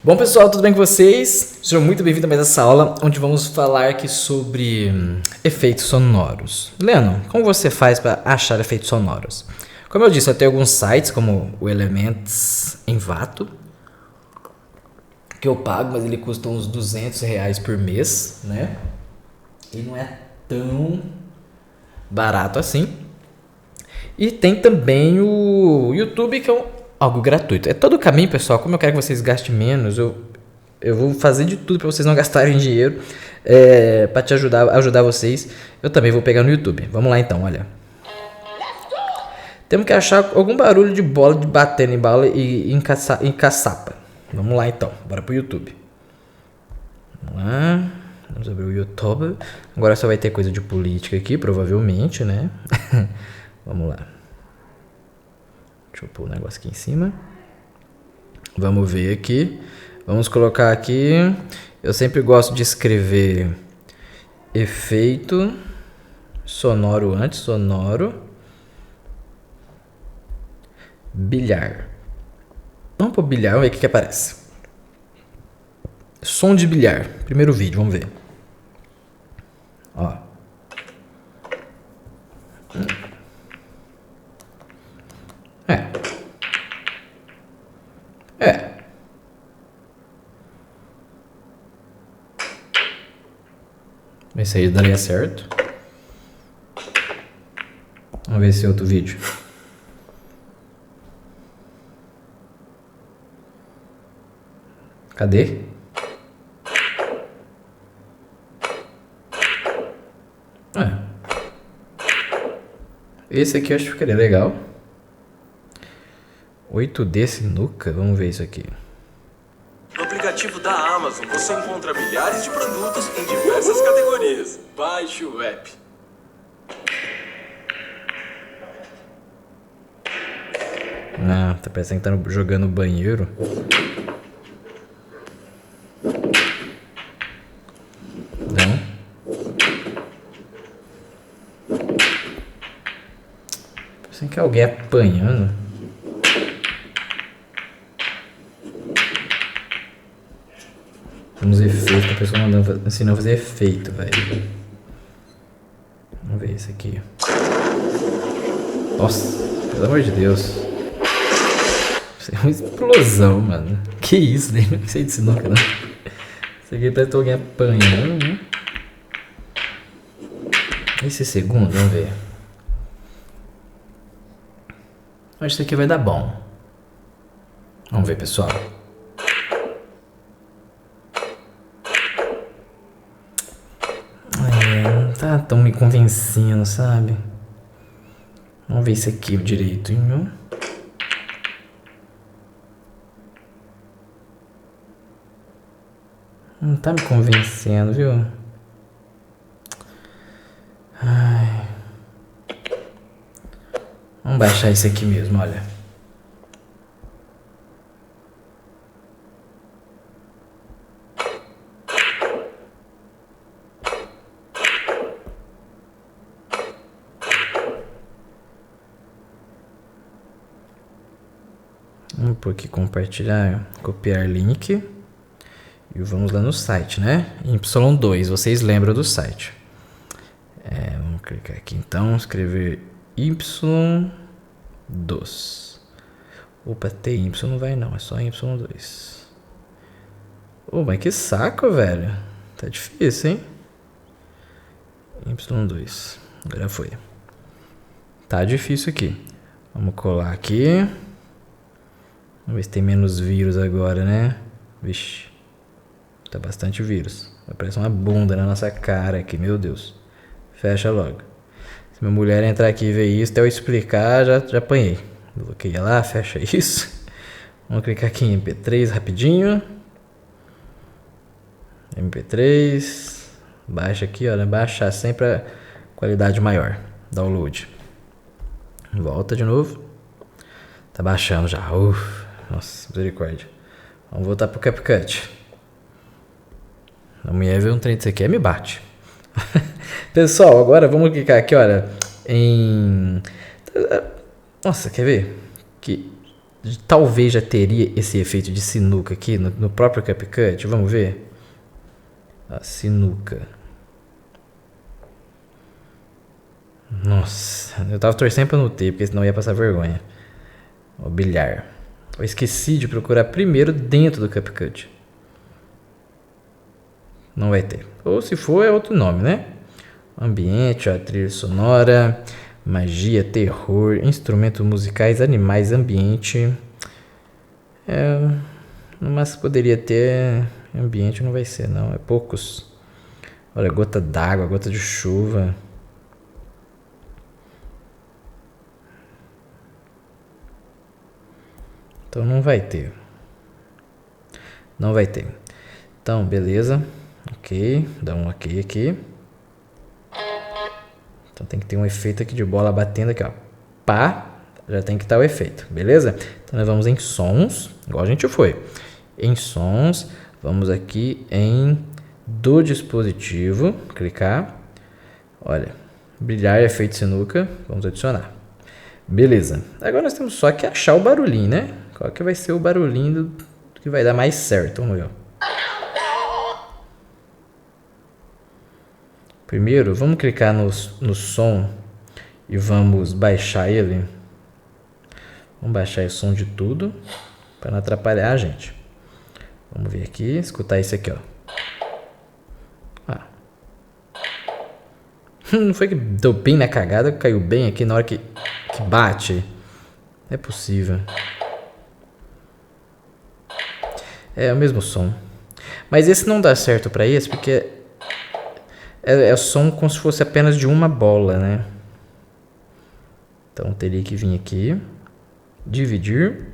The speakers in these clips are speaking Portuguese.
Bom pessoal, tudo bem com vocês? Sejam muito bem-vindos a mais essa aula, onde vamos falar aqui sobre efeitos sonoros. Leno, como você faz para achar efeitos sonoros? Como eu disse, eu tenho alguns sites, como o Elements Envato, que eu pago, mas ele custa uns R$200 por mês, né? E não é tão barato assim. E tem também o YouTube, que é algo gratuito. É todo o caminho, pessoal. Como eu quero que vocês gastem menos, eu vou fazer de tudo para vocês não gastarem dinheiro, para te ajudar vocês. Eu também vou pegar no YouTube. Vamos lá então, olha. Temos que achar algum barulho de bola de batendo em bala e em caçapa. Vamos lá então, bora pro YouTube. Vamos lá. Vamos abrir o YouTube. Agora só vai ter coisa de política aqui, provavelmente, né? Vamos lá. Deixa eu pôr o negócio aqui em cima. Vamos ver aqui. Vamos colocar aqui. Eu sempre gosto de escrever efeito sonoro antes. Sonoro. Bilhar. Vamos pro bilhar, vamos ver o que aparece. Som de bilhar. Primeiro vídeo, vamos ver. Ó. Esse aí daria certo. Vamos ver esse outro vídeo. Cadê? Esse aqui eu acho que ficaria legal. 8D sinuca? Vamos ver isso aqui. No aplicativo da Amazon você encontra milhares de produtos em diversas categorias. Baixe o app. Ah, tá parecendo que tá jogando banheiro. Não. Parecendo que alguém apanhando. Uns efeitos, a pessoa mandando ensinar a fazer efeito, velho. Vamos ver esse aqui. Nossa, pelo amor de Deus. Isso é uma explosão, mano. Que isso, nem sei de sinuca, não. Isso aqui parece alguém apanhando, né? Esse segundo, vamos ver. Acho que isso aqui vai dar bom. Vamos ver, pessoal. Não tá tão me convencendo, sabe? Vamos ver isso aqui direito, hein? Não tá me convencendo, viu? Ai. Vamos baixar esse aqui mesmo, olha. Vamos por aqui compartilhar, copiar link. E vamos lá no site, né? Y2, vocês lembram do site. Vamos clicar aqui então, escrever Y2. Opa, TY não vai não, é só Y2. Oh, mas que saco, velho. Tá difícil, hein? Y2. Agora foi. Tá difícil aqui. Vamos colar aqui. Vamos ver se tem menos vírus agora, né? Vixe. Tá bastante vírus. Vai parecer uma bunda na nossa cara aqui, meu Deus. Fecha logo. Se minha mulher entrar aqui e ver isso, até eu explicar, já apanhei. Bloqueia lá, fecha isso. Vamos clicar aqui em MP3 rapidinho. MP3. Baixa aqui, olha. Baixar sempre a qualidade maior. Download. Volta de novo. Tá baixando já. Nossa, misericórdia. Vamos voltar pro CapCut. A mulher vê um trem disso aqui, me bate. Pessoal, agora vamos clicar aqui, olha, em... Nossa, quer ver? Que talvez já teria esse efeito de sinuca aqui no próprio CapCut. Vamos ver? A sinuca. Nossa, eu tava torcendo pra não ter, porque senão ia passar vergonha. O bilhar. Eu esqueci de procurar primeiro dentro do CapCut. Não vai ter. Ou se for, é outro nome, né? Ambiente, ó, trilha sonora, magia, terror, instrumentos musicais, animais, ambiente. Mas poderia ter. Ambiente não vai ser, não. É poucos. Olha, gota d'água, gota de chuva. Então não vai ter. Não vai ter. Então, beleza. Ok. Dá um ok aqui. Então tem que ter um efeito aqui de bola batendo aqui, ó. Pá. Já tem que estar o efeito. Beleza? Então nós vamos em sons. Igual a gente foi. Em sons. Vamos aqui em do dispositivo. Clicar. Olha. Brilhar efeito sinuca. Vamos adicionar. Beleza. Agora nós temos só que achar o barulhinho, né? Qual que vai ser o barulhinho que vai dar mais certo? Vamos ver. Primeiro, vamos clicar no som e vamos baixar ele. Vamos baixar o som de tudo para não atrapalhar a gente. Vamos ver aqui, escutar isso aqui, ó. Não foi que deu bem na cagada, caiu bem aqui na hora que bate. Não é possível. É o mesmo som. Mas esse não dá certo para esse, porque é som como se fosse apenas de uma bola, né? Então teria que vir aqui, dividir,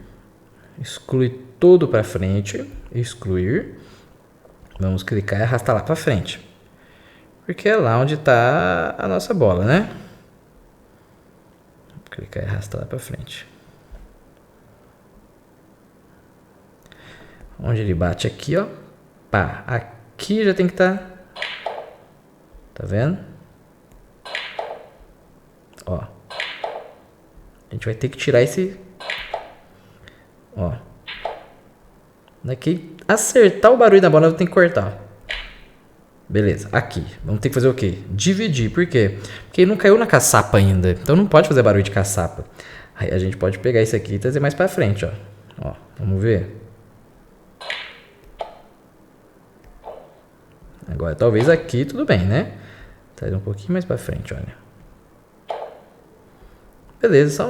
excluir todo para frente, excluir. Vamos clicar e arrastar lá para frente. Porque é lá onde está a nossa bola, né? Vou clicar e arrastar lá para frente. Onde ele bate aqui, ó. Pá, aqui já tem que estar. Tá vendo? Ó. A gente vai ter que tirar esse. Ó. Daqui, acertar o barulho da bola, eu tenho que cortar. Beleza, aqui. Vamos ter que fazer o quê? Dividir. Por quê? Porque ele não caiu na caçapa ainda. Então não pode fazer barulho de caçapa. Aí a gente pode pegar isso aqui e trazer mais pra frente, ó. Ó, vamos ver. Agora, talvez aqui tudo bem, né? Traz um pouquinho mais pra frente, olha. Beleza, só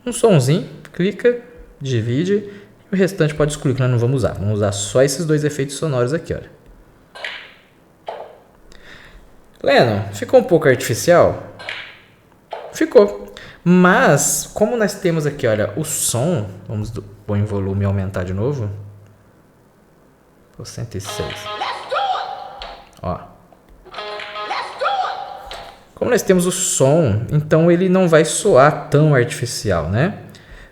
um sonzinho. Clica, divide. E o restante pode excluir, que nós não vamos usar. Vamos usar só esses dois efeitos sonoros aqui, olha. Leno, ficou um pouco artificial? Ficou. Mas, como nós temos aqui, olha, o som... Vamos pôr em volume e aumentar de novo. 106. Ó. Como nós temos o som, então ele não vai soar tão artificial, né?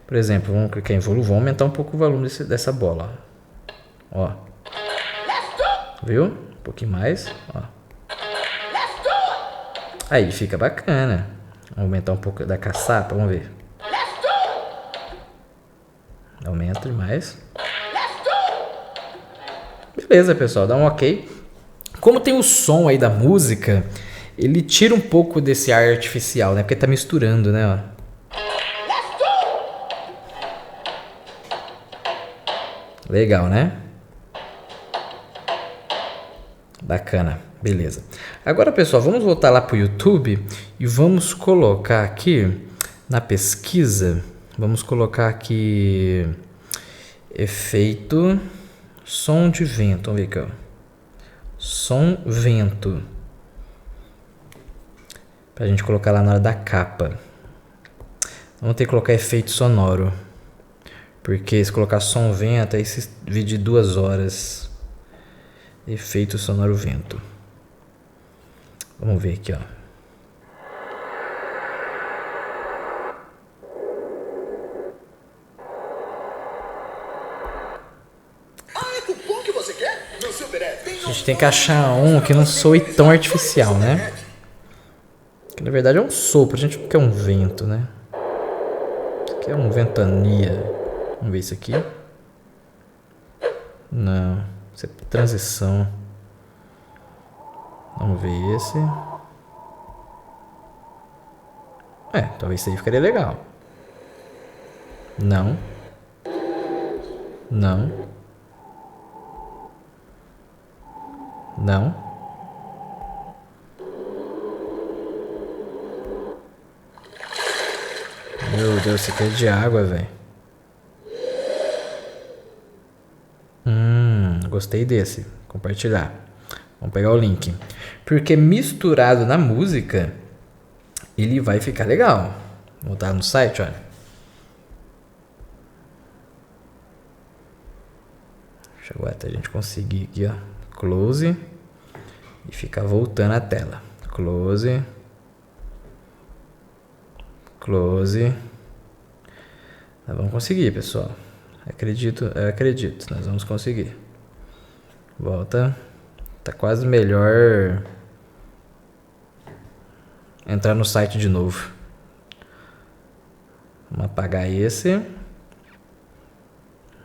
Por exemplo, vamos clicar em volume, vamos aumentar um pouco o volume dessa bola. Ó. Viu? Um pouquinho mais. Ó. Aí fica bacana. Vamos aumentar um pouco da caçapa, vamos ver. Aumenta demais. Beleza, pessoal, dá um ok. Como tem o som aí da música, ele tira um pouco desse ar artificial, né? Porque tá misturando, né? Ó. Legal, né? Bacana, beleza. Agora, pessoal, vamos voltar lá pro YouTube e vamos colocar aqui na pesquisa, vamos colocar aqui efeito som de vento. Vamos ver aqui, ó. Som vento. Pra gente colocar lá na hora da capa. Vamos ter que colocar efeito sonoro. Porque se colocar som vento, aí se divide 2 horas. Efeito sonoro vento. Vamos ver aqui, ó. A gente tem que achar um que não soe tão artificial, né? Que na verdade é um sopro, a gente não quer um vento, né? Isso aqui Que é um ventania. Vamos ver isso aqui. Não. Isso é transição. Vamos ver esse. Talvez isso aí ficaria legal. Não. Não. Não. Meu Deus, isso aqui é de água, velho. Gostei desse. Compartilhar. Vamos pegar o link. Porque misturado na música, ele vai ficar legal. Vou botar no site, olha. Chegou até a gente conseguir aqui, ó. Close. E ficar voltando a tela. Close. Close. Nós vamos conseguir, pessoal. Eu acredito. Nós vamos conseguir. Volta. Tá quase melhor entrar no site de novo. Vamos apagar esse.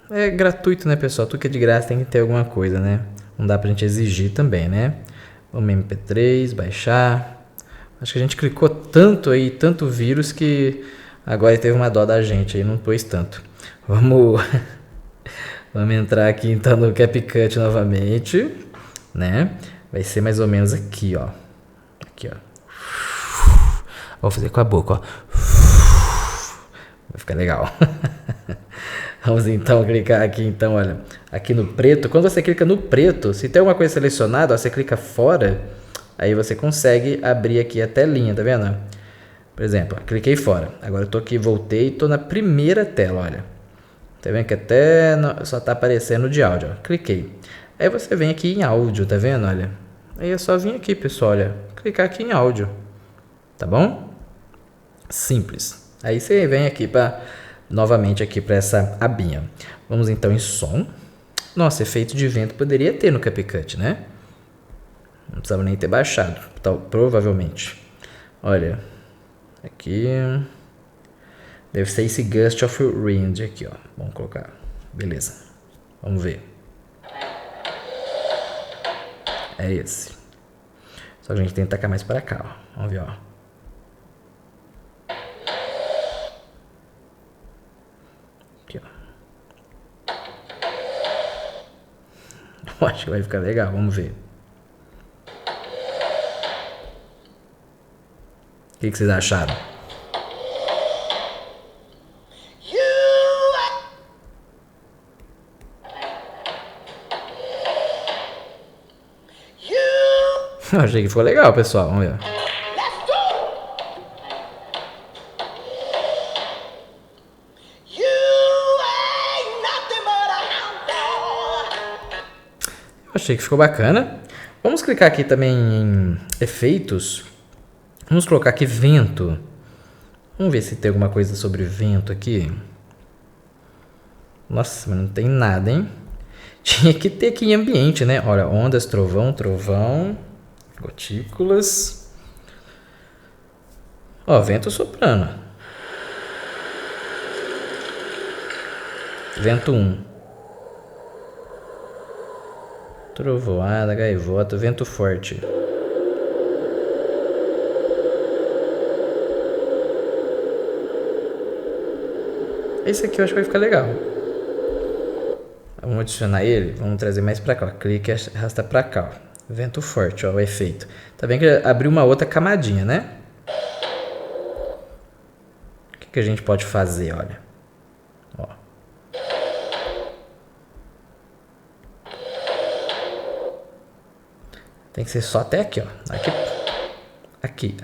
É gratuito, né, pessoal? Tudo que é de graça tem que ter alguma coisa, né? Não dá pra gente exigir também, né? Vamos MP3, baixar. Acho que a gente clicou tanto aí, tanto vírus, que agora teve uma dó da gente aí, não pôs tanto. Vamos entrar aqui então no CapCut novamente, né? Vai ser mais ou menos aqui, ó. Aqui, ó. Vou fazer com a boca, ó. Vai ficar legal. Vamos então clicar aqui, então, olha, aqui no preto. Quando você clica no preto, se tem alguma coisa selecionada, ó, você clica fora, aí você consegue abrir aqui a telinha, tá vendo? Por exemplo, ó, cliquei fora. Agora eu tô aqui, voltei e tô na primeira tela, olha. Tá vendo que até só tá aparecendo de áudio, ó. Cliquei. Aí você vem aqui em áudio, tá vendo, olha? Aí é só vir aqui, pessoal, olha, clicar aqui em áudio, tá bom? Simples. Aí você vem aqui novamente aqui para essa abinha. Vamos então em som. Nossa, efeito de vento poderia ter no CapCut, né? Não precisava nem ter baixado, provavelmente. Olha, aqui deve ser esse Gust of Wind aqui, ó. Vamos colocar. Beleza. Vamos ver. É esse. Só que a gente tem que tacar mais para cá, ó. Vamos ver, ó. Eu acho que vai ficar legal, vamos ver. O que vocês acharam? Eu achei que ficou legal, pessoal. Vamos ver. Achei que ficou bacana. Vamos clicar aqui também em efeitos. Vamos colocar aqui vento. Vamos ver se tem alguma coisa sobre vento aqui. Nossa, mas não tem nada, hein? Tinha que ter aqui em ambiente, né? Olha, ondas, trovão, gotículas. Ó, vento soprando. Vento 1. Trovoada, gaivota, vento forte. Esse aqui eu acho que vai ficar legal. Vamos adicionar ele, vamos trazer mais pra cá, ó. Clique e arrasta pra cá, ó. Vento forte, ó, o efeito. Tá vendo que abriu uma outra camadinha, né? O que a gente pode fazer, olha. Ó. Tem que ser só até aqui, ó. Aqui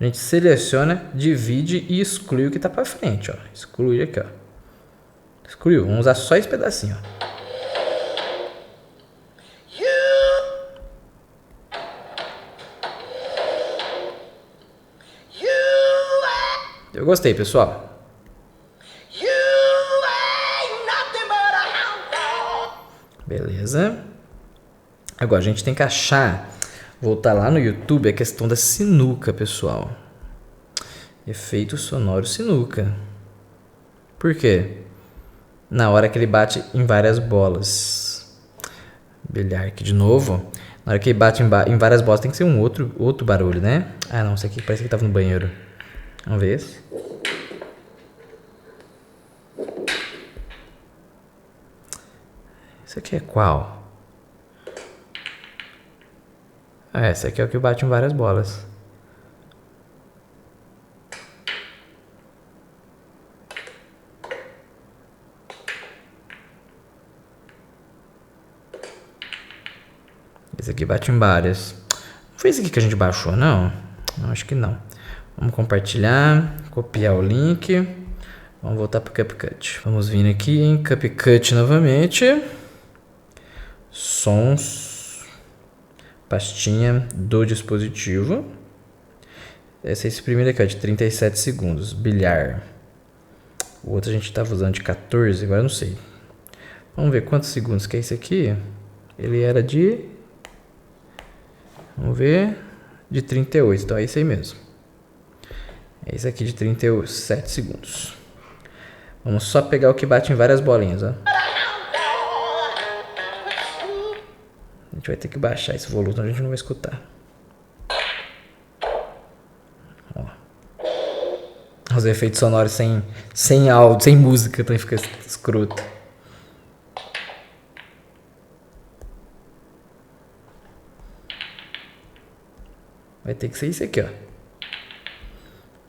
a gente seleciona, divide e exclui o que tá pra frente, ó. Exclui aqui, ó. Excluiu. Vamos usar só esse pedacinho, ó. Eu gostei, pessoal. Beleza. Agora a gente tem que achar, voltar lá no YouTube, a questão da sinuca, pessoal. Efeito sonoro sinuca. Por quê? Na hora que ele bate em várias bolas. Bilhar aqui de novo. Na hora que ele bate em várias bolas tem que ser um outro barulho, né? Ah, não, isso aqui parece que tava no banheiro. Vamos ver esse. Isso aqui é qual? Ah, esse aqui é o que bate em várias bolas. Esse aqui bate em várias. Não foi esse aqui que a gente baixou, não? Não, acho que não. Vamos compartilhar, copiar o link. Vamos voltar para o CapCut. Vamos vir aqui em CapCut novamente. Sons. Pastinha do dispositivo. Esse primeiro aqui é de 37 segundos. Bilhar. O outro a gente estava usando de 14, agora eu não sei. Vamos ver quantos segundos que é esse aqui. Ele era de... Vamos ver. De 38, então é esse aí mesmo. É esse aqui de 37 segundos. Vamos só pegar o que bate em várias bolinhas, ó. A gente vai ter que baixar esse volume, senão a gente não vai escutar. Ó. Os efeitos sonoros sem áudio, sem música, então fica escroto. Vai ter que ser isso aqui, ó.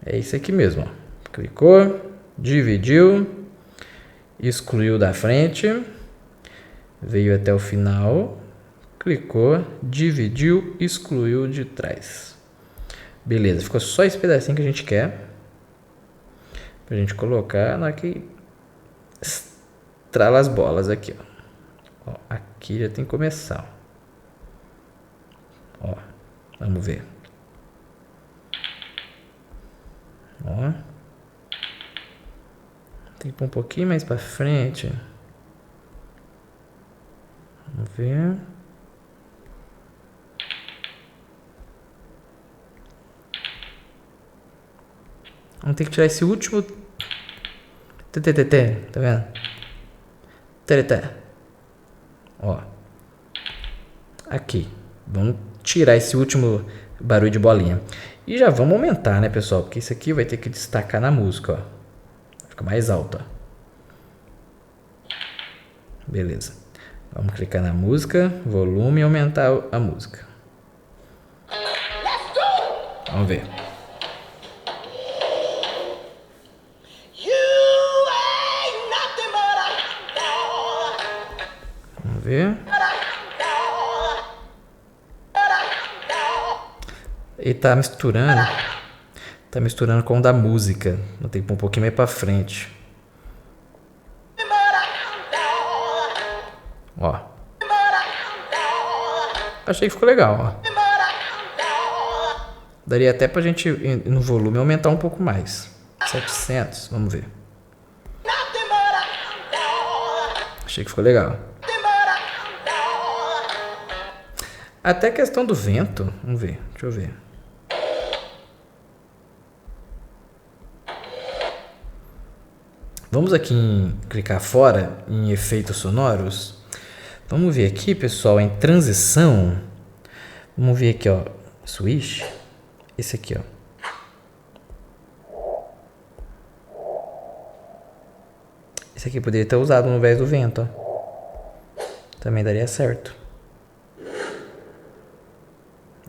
É isso aqui mesmo, ó. Clicou, dividiu, excluiu da frente, veio até o final, clicou, dividiu, excluiu de trás. Beleza, ficou só esse pedacinho que a gente quer. Pra gente colocar na hora que estrala as bolas aqui, ó. Ó, aqui já tem que começar. Ó, vamos ver. Ó. Tem que pôr um pouquinho mais pra frente. Vamos ver. Vamos ter que tirar esse último. Tá vendo? Tê. Ó. Aqui. Vamos tirar esse último barulho de bolinha. E já vamos aumentar, né, pessoal? Porque isso aqui vai ter que destacar na música, ó. Fica mais alto, ó. Beleza. Vamos clicar na música, volume e aumentar a música. Vamos ver. Vamos ver. Ele tá misturando. Tá misturando com o da música. Vou ter que pôr um pouquinho mais pra frente. Ó. Achei que ficou legal, ó. Daria até pra gente, no volume, aumentar um pouco mais. 700, vamos ver. Achei que ficou legal. Até a questão do vento. Vamos ver, deixa eu ver. Vamos aqui em clicar fora em efeitos sonoros. Vamos ver aqui, pessoal, em transição. Vamos ver aqui, ó, switch. Esse aqui, ó. Esse aqui poderia ter usado no invés do vento, ó. Também daria certo.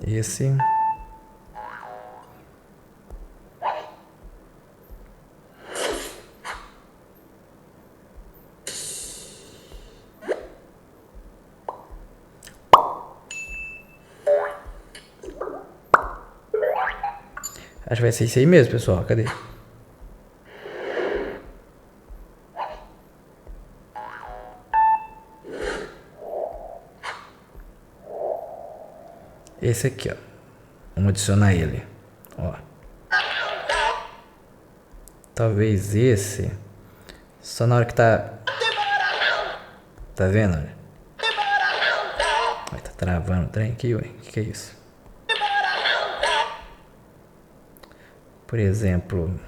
Esse. Acho que vai ser isso aí mesmo, pessoal. Cadê? Esse aqui, ó. Vamos adicionar ele. Ó. Talvez esse. Só na hora que tá... Tá vendo? Vai, tá travando o trem aqui, ué. O que é isso? Por exemplo,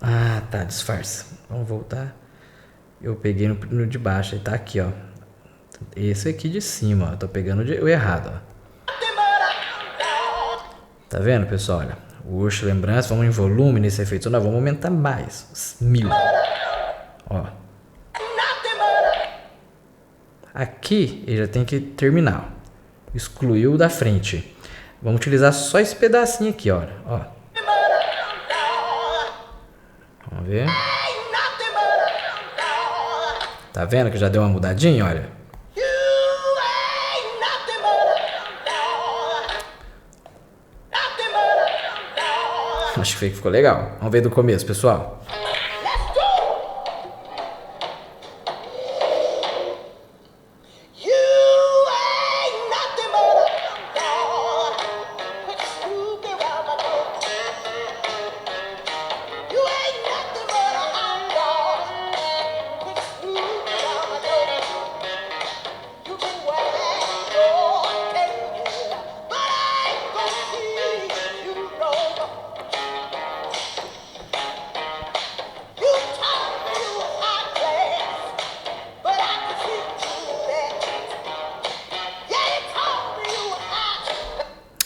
Ah, tá, disfarça. Vamos voltar. Eu peguei no de baixo, ele tá aqui, ó. Esse aqui de cima, ó. Tô pegando o errado, ó. Tá vendo, pessoal? Olha, o urso lembrança, vamos em volume nesse efeito sonoro, vamos aumentar mais. 1000. Ó. Aqui ele já tem que terminar. Ó. Excluiu da frente. Vamos utilizar só esse pedacinho aqui, ó. Ó. Vamos ver. Tá vendo que já deu uma mudadinha, olha? Acho que ficou legal. Vamos ver do começo, pessoal.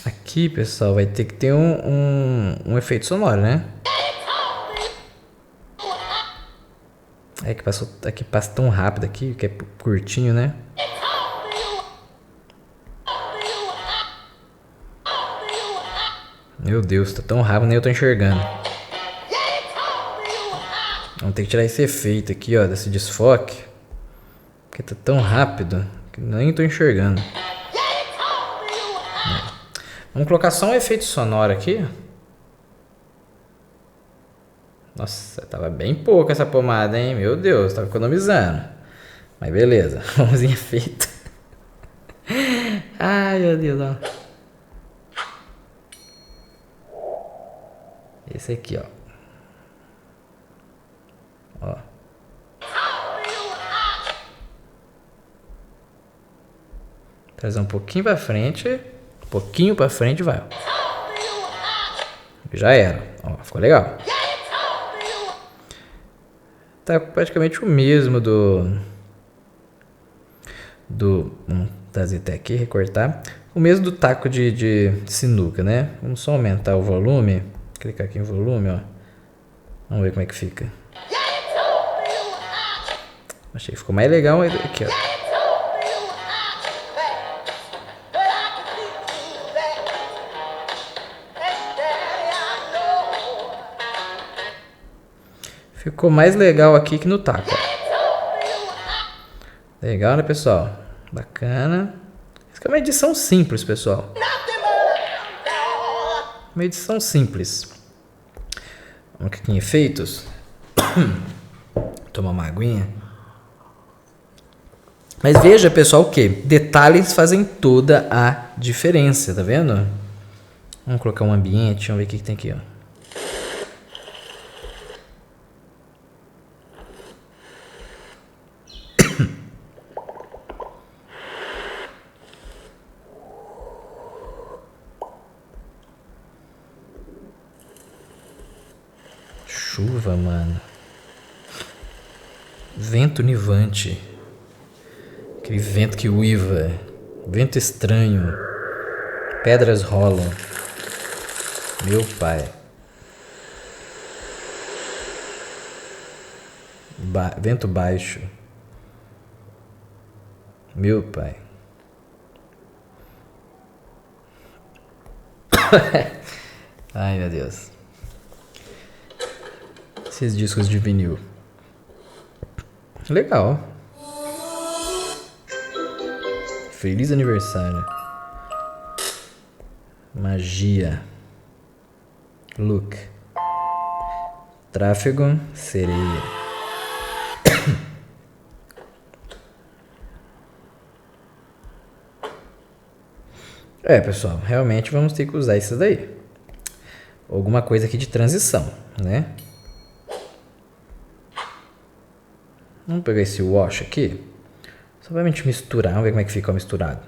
Aqui, pessoal, vai ter que ter um efeito sonoro, né? É que passa tão rápido aqui, que é curtinho, né? Meu Deus, tá tão rápido, nem eu tô enxergando. Vamos ter que tirar esse efeito aqui, ó, desse desfoque. Porque tá tão rápido que nem tô enxergando. Vamos colocar só um efeito sonoro aqui. Nossa, tava bem pouco essa pomada, hein? Meu Deus, tava economizando. Mas beleza, vamos em efeito. Ai, meu Deus, ó. Esse aqui, ó. Ó. Trazer um pouquinho pra frente. Um pouquinho pra frente, vai. Já era. Ó, ficou legal. Tá praticamente o mesmo vamos trazer até aqui, recortar. O mesmo do taco de sinuca, né? Vamos só aumentar o volume. Clicar aqui em volume, ó. Vamos ver como é que fica. Achei que ficou mais legal aqui, ó. Ficou mais legal aqui que no taco. Legal, né, pessoal? Bacana. Isso aqui é uma edição simples, pessoal. Uma edição simples. Vamos aqui em efeitos. Tomar uma aguinha. Mas veja, pessoal, que detalhes fazem toda a diferença, tá vendo? Vamos colocar um ambiente, vamos ver o que tem aqui, ó. Chuva, mano. Vento nivante. Aquele vento que uiva. Vento estranho. Pedras rolam. Meu pai. Vento baixo. Meu pai. Ai, meu Deus. Esses discos de vinil. Legal. Feliz aniversário. Magia. Look. Tráfego. Sereia. É, pessoal, realmente vamos ter que usar isso daí. Alguma coisa aqui de transição, né? Vamos pegar esse wash aqui. Só pra gente misturar. Vamos ver como é que fica misturado.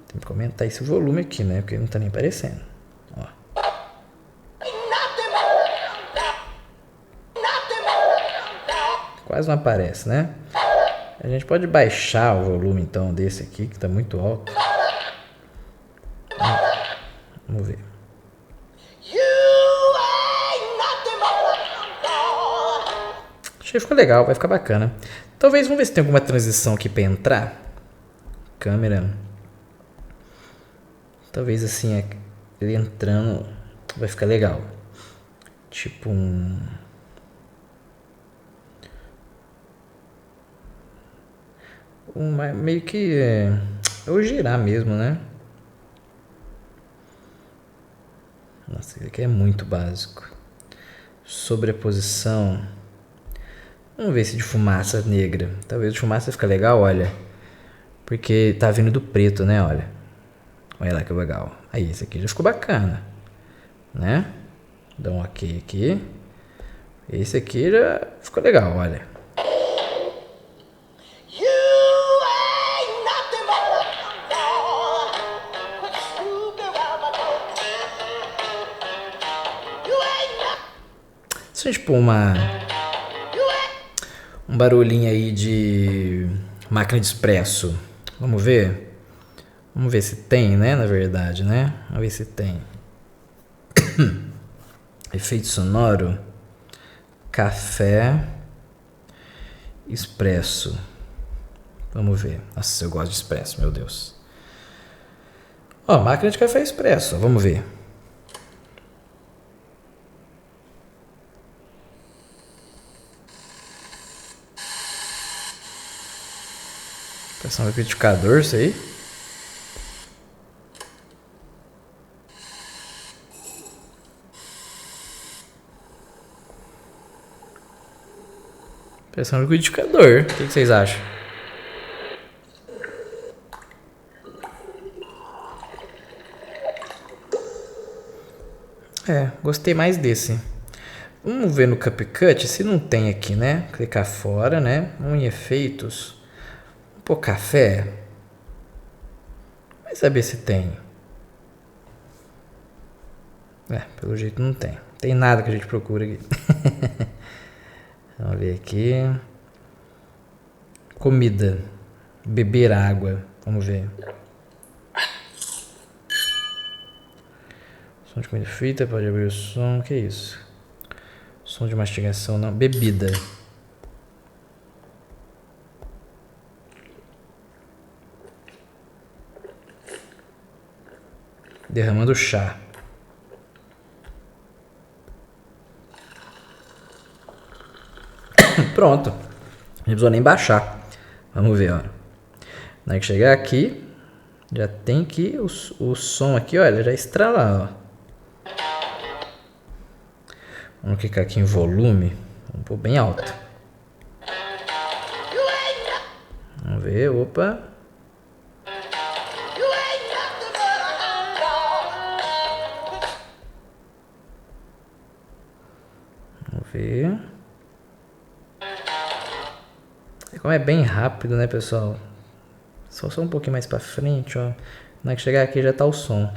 Tem que aumentar esse volume aqui, né? Porque não tá nem aparecendo. Ó. quase não aparece, né? A gente pode baixar o volume então desse aqui, que tá muito alto. Vamos ver. Achei que ficou legal, vai ficar bacana. Talvez, vamos ver se tem alguma transição aqui pra entrar. Câmera. Talvez assim, ele entrando vai ficar legal. Tipo meio que eu girar mesmo, né? Nossa, isso aqui é muito básico. Sobreposição. Vamos ver se de fumaça negra. Talvez de fumaça fica legal, olha. Porque tá vindo do preto, né? Olha. Olha lá que legal. Aí, esse aqui já ficou bacana. Né? Dá um ok aqui. Esse aqui já ficou legal, olha. Se a gente pôr um barulhinho aí de máquina de expresso. Vamos ver? Vamos ver se tem, né? Na verdade, né? Vamos ver se tem. Efeito sonoro. Café. Expresso. Vamos ver. Nossa, eu gosto de expresso, meu Deus. Ó, máquina de café expresso. Vamos ver. Parece um liquidificador isso aí. Parece um liquidificador. O que vocês acham? Gostei mais desse. Vamos ver no CapCut se não tem aqui, né? Clicar fora, né? Vamos em efeitos. Pô, café. Vai saber se tem. Pelo jeito não tem. Tem nada que a gente procura aqui. Vamos ver aqui. Comida. Beber água. Vamos ver. Som de comida frita, pode abrir o som. Que isso? Som de mastigação, não. Bebida. Derramando chá. Pronto. Não precisou nem baixar. Vamos ver, ó. Na hora que chegar aqui, já tem que o som aqui, olha, já estrala, ó. Vamos clicar aqui em volume. Vamos pôr bem alto. Vamos ver, opa. Vamos ver. Como é bem rápido, né, pessoal? Só um pouquinho mais pra frente, ó. Na hora que chegar aqui já tá o som.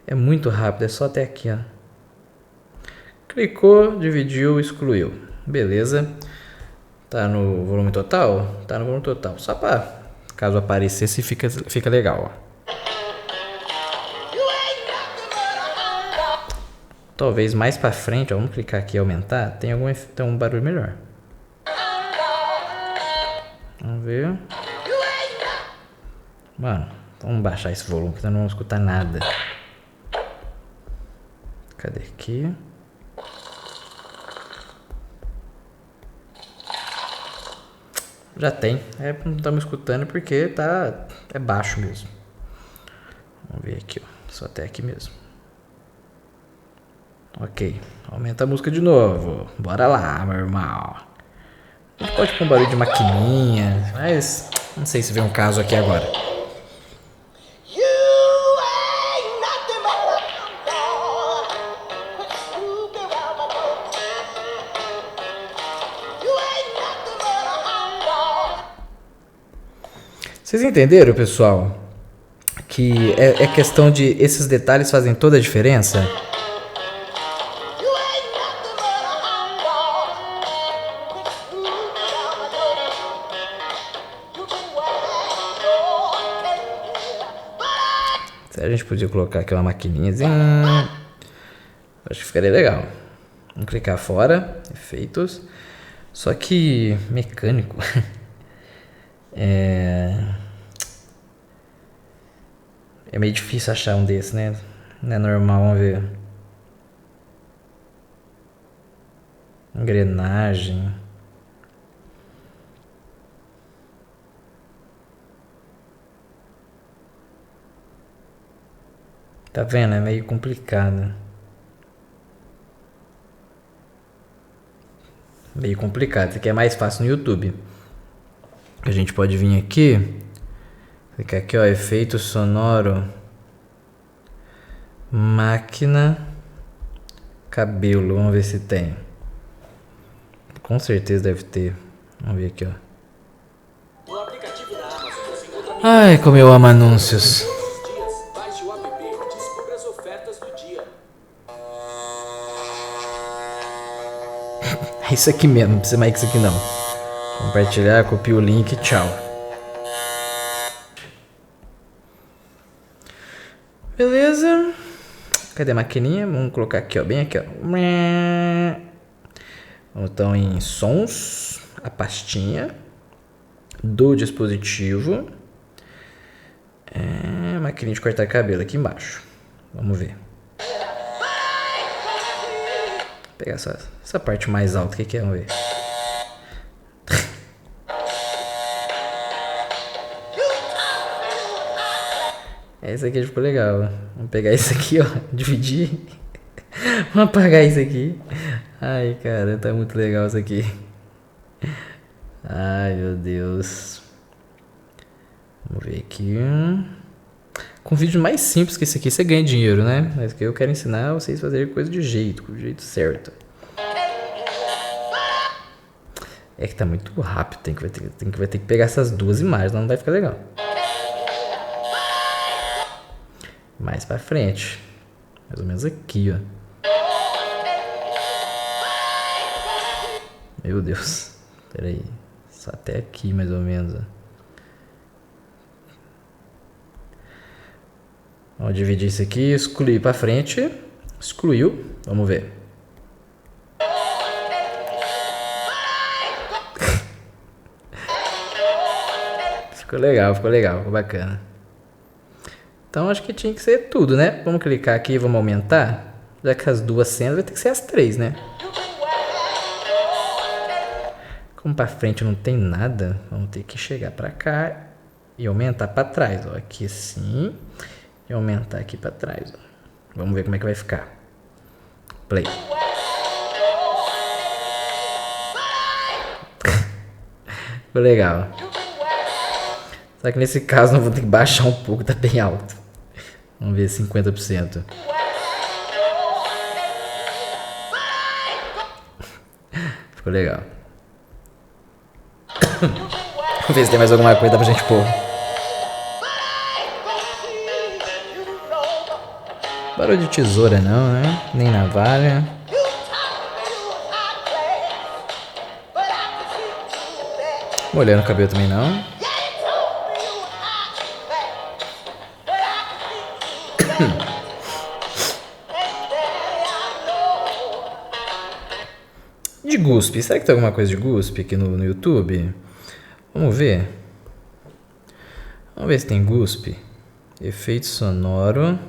É muito rápido, é só até aqui, ó. Clicou, dividiu, excluiu. Beleza. Tá no volume total? Tá no volume total. Só pra caso aparecesse, fica legal, ó. Talvez mais pra frente, ó, vamos clicar aqui e aumentar. Tem um barulho melhor. Vamos ver. Mano, vamos baixar esse volume, que eu não vamos escutar nada. Cadê aqui? Já tem. Não estamos escutando porque é baixo mesmo. Vamos ver aqui, ó. Só até aqui mesmo. Ok. Aumenta a música de novo. Bora lá, meu irmão. A gente pode pôr um barulho de maquininha, mas não sei se vem um caso aqui agora. Vocês entenderam, pessoal? Que é questão de esses detalhes fazem toda a diferença? A gente podia colocar aqui uma maquininhazinha. Acho que ficaria legal. Vamos clicar fora, efeitos. Só que mecânico. É meio difícil achar um desse, né? Não é normal, vamos ver. Engrenagem. Tá vendo? É meio complicado. Meio complicado. Isso aqui é mais fácil no YouTube. A gente pode vir aqui. Clicar aqui, ó. Efeito sonoro. Máquina. Cabelo. Vamos ver se tem. Com certeza deve ter. Vamos ver aqui, ó. Ai, como eu amo anúncios. Baixe o app e descubra as ofertas do dia. É isso aqui mesmo, não precisa mais que isso aqui não. Compartilhar, copia o link, tchau. Beleza. Cadê a maquininha? Vamos colocar aqui, ó, bem aqui, ó. Vamos então em sons, a pastinha do dispositivo. Maquininha de cortar cabelo aqui embaixo. Vamos ver. Vou pegar essa parte mais alta, o que é? Vamos ver. Esse aqui ficou legal. Vamos pegar esse aqui, ó. Dividir. Vamos apagar isso aqui. Ai, cara, tá muito legal isso aqui. Ai, meu Deus. Vamos ver aqui. Com vídeo mais simples que esse aqui, você ganha dinheiro, né? Mas que eu quero ensinar vocês a fazerem coisa de jeito, do jeito certo. É que tá muito rápido, vai ter que pegar essas duas imagens, senão não vai ficar legal. Mais pra frente. Mais ou menos aqui, ó. Meu Deus. Pera aí. Só até aqui, mais ou menos, ó. Vamos dividir isso aqui, excluir pra frente. Excluiu. Vamos ver. Ficou legal, ficou bacana. Então acho que tinha que ser tudo, né? Vamos clicar aqui e vamos aumentar. Já que as duas cenas vai ter que ser as três, né? Como pra frente não tem nada, vamos ter que chegar pra cá e aumentar pra trás, ó. Aqui assim. E aumentar aqui pra trás, ó. Vamos ver como é que vai ficar. Play. Ficou legal. Só que nesse caso eu vou ter que baixar um pouco, tá bem alto. Vamos ver 50%. Ficou legal. Vamos ver se tem mais alguma coisa pra gente pôr. Barulho de tesoura não, né? Nem navalha. Molhando o cabelo também não. De guspe. Será que tem alguma coisa de guspe aqui no YouTube? Vamos ver. Vamos ver se tem guspe. Efeito sonoro.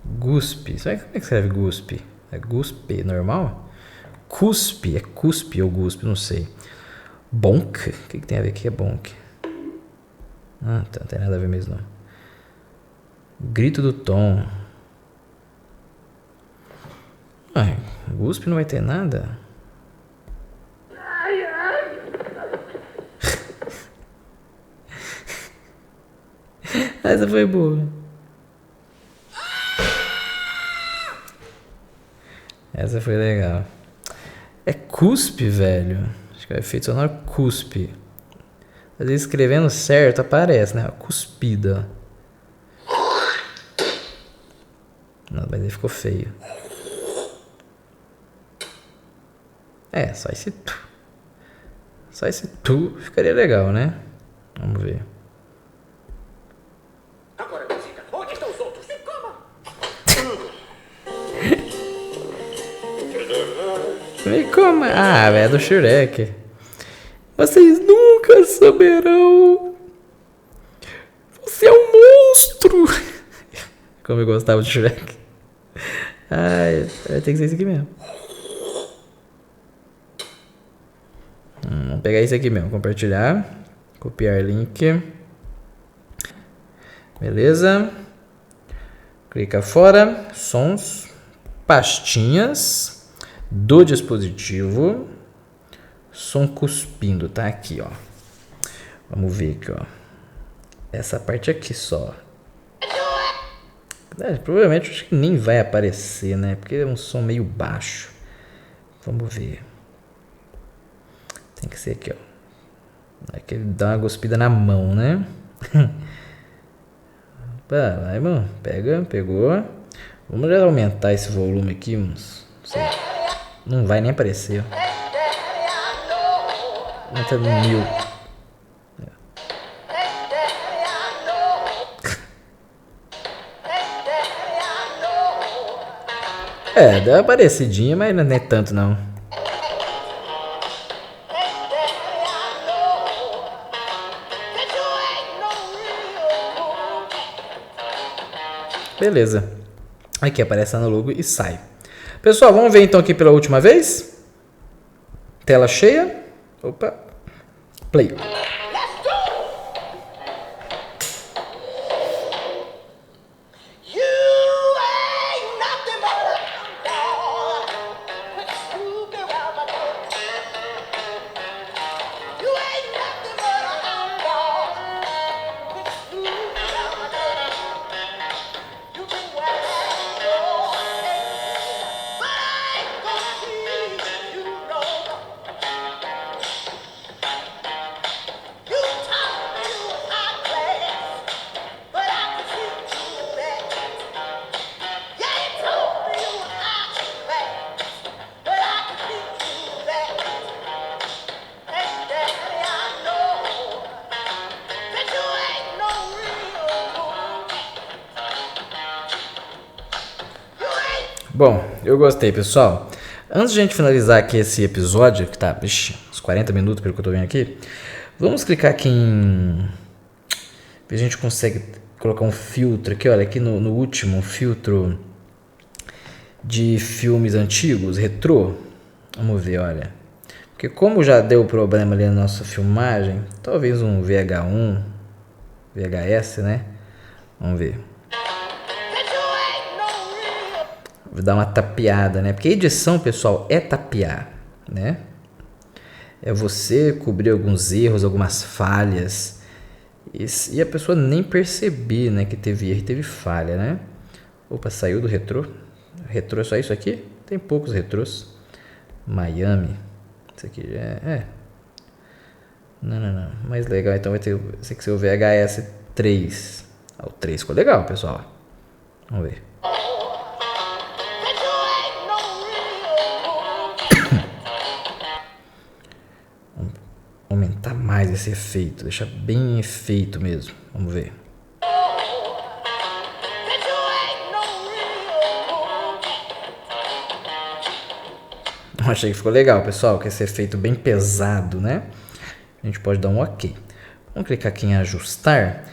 Guspe. Sabe como é que escreve guspe? É guspe normal? Cuspe. É cuspe ou guspe, não sei. Bonk? O que tem a ver aqui? É bonk. Ah, tá, não tem nada a ver mesmo não. Grito do tom. Ai, guspe não vai ter nada? Essa foi boa. Essa foi legal. É cuspe, velho. Acho que é o efeito sonoro cuspe. Às vezes escrevendo certo aparece, né? Cuspida. Não, mas aí ficou feio. É, só esse tu. Só esse tu ficaria legal, né? Vamos ver. E como? Ah, é do Shrek. Vocês nunca saberão. Você é um monstro. Como eu gostava de Shrek. Ai, tem que ser isso aqui mesmo. Vamos pegar isso aqui mesmo. Compartilhar. Copiar link. Beleza. Clica fora. Sons. Pastinhas. Do dispositivo. Som cuspindo. Tá aqui, ó. Vamos ver aqui, ó. Essa parte aqui só. Provavelmente acho que nem vai aparecer, né? Porque é um som meio baixo. Vamos ver. Tem que ser aqui, ó. Aqui ele dá uma cuspida na mão, né? Opa, vai, mano. Pegou. Vamos já aumentar esse volume aqui, uns. Não vai nem aparecer, ó. Aumenta no 1000. Deu uma parecidinha, mas não é tanto não. Beleza. Aqui aparece no logo e sai. Pessoal, vamos ver então aqui pela última vez. Tela cheia. Opa. Play. Bom, eu gostei, pessoal. Antes de a gente finalizar aqui esse episódio, que tá, uns 40 minutos pelo que eu tô vendo aqui, vamos clicar aqui em... A gente consegue colocar um filtro aqui, olha, aqui no último, um filtro de filmes antigos, retrô. Vamos ver, olha. Porque como já deu problema ali na nossa filmagem, talvez um VH1, VHS, né? Vamos ver. Vou dar uma tapeada, né? Porque edição, pessoal, é tapear, né? É você cobrir alguns erros, algumas falhas. E a pessoa nem perceber, né, que teve erro e teve falha, né? Opa, saiu do retrô. Retrô é só isso aqui? Tem poucos retrôs. Miami. Isso aqui já é... Não. Mais legal, então vai ter... Esse aqui ser o VHS 3. O 3 ficou legal, pessoal. Vamos ver. Aumentar mais esse efeito, deixar bem efeito mesmo. Vamos ver. Achei que ficou legal, pessoal, com esse efeito bem pesado, né? A gente pode dar um OK. Vamos clicar aqui em ajustar.